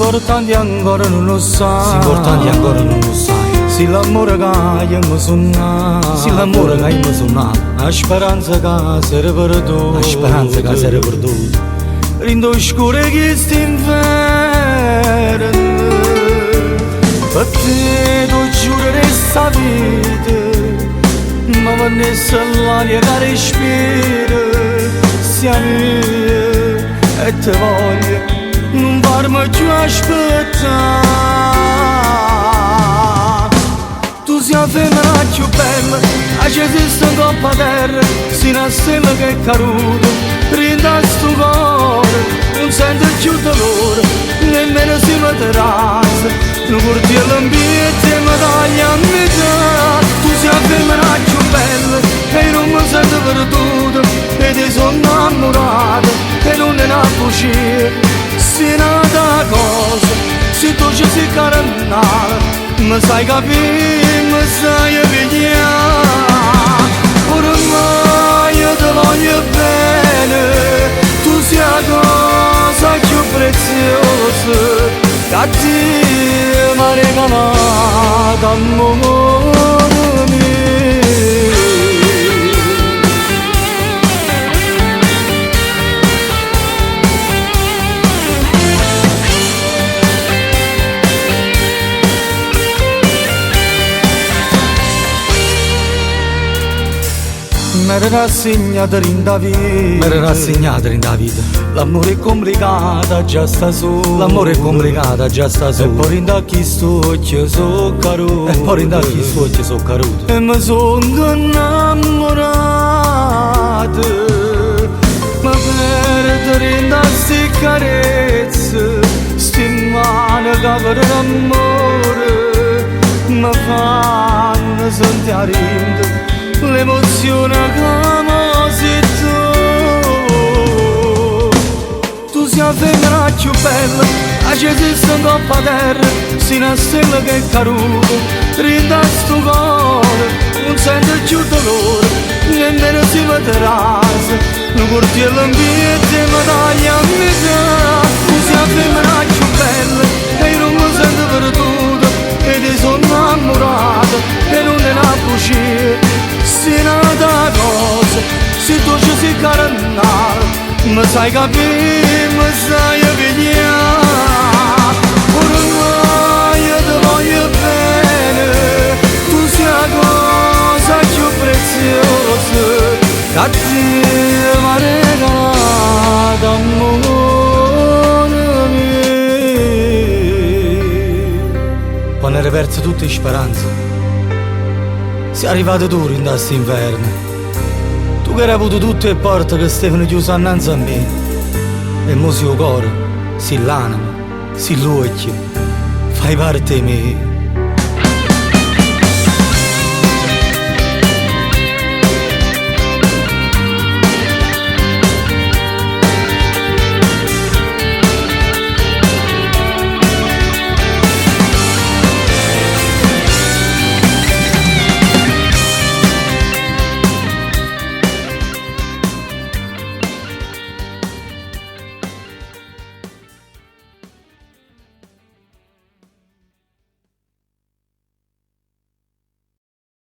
L'importante ancora non lo sai. L'importante ancora non lo sai. Se l'amore che mi sono, Se l'amore che mi sono, la speranza che si è perduta, la speranza che si è perduta. Rindo scuro che sta inferno. Per te tu giurerei sta vita, ma venisse l'aria che respira. Siamo io e te voglio, non farmi più aspettare. Tu sei la femmina più bella, che esiste in coppa terra, sei una stella che è caduta, rinda sto cuore, non sente più dolore, nemmeno si materasa, non porti all'ambiente e mi taglia a metà. Tu sei la femmina più bella, e non mi sento perduta, e ti sono innamorata, e non è una bugia, sei nata cosa, se tu ci sei carannata, mi sai capire, mi sai pigliare. Ormai io ti voglio bene, tu sei la cosa più preziosa che a te mi ha regalato amore mio. M'era rassegnata in da vita, m'era rassegnata in da vita. L'amore è complicato, già sta solo. L'amore è complicato, già sta solo. E poi in da chi sto, che so caruto. E poi in da chi sto, che so caruto. E mi sono innamorato, ma perdere in da sti carezze, sti mani che per l'amore mi fanno sentire l'emozione che mi sei tu. Tu sei la femmina più bella, che esiste in coppa terra, sei una stella che è caduta, rinda sto cuore, non sente più dolore, nemmeno si materasa, non porti all'ambiente e mi taglia a metà. Tu sei la femmina più bella, e io non mi sento perduta, e ti sono innamorata, e non è una bugia, sei nata cosa, se tu ci sei carannata, mi sai capire, mi sai pigliare. Ormai io ti voglio bene, tu sei la cosa più preziosa che a te mi ha regalato amore mio. Quando eri perso tutte le speranze, sei arrivato tu in questo inverno. Tu che hai avuto tutte le porte che stavano chiuse innanzi a me. E mo si il cuore, si l'anima, si l'occhio, fai parte di me.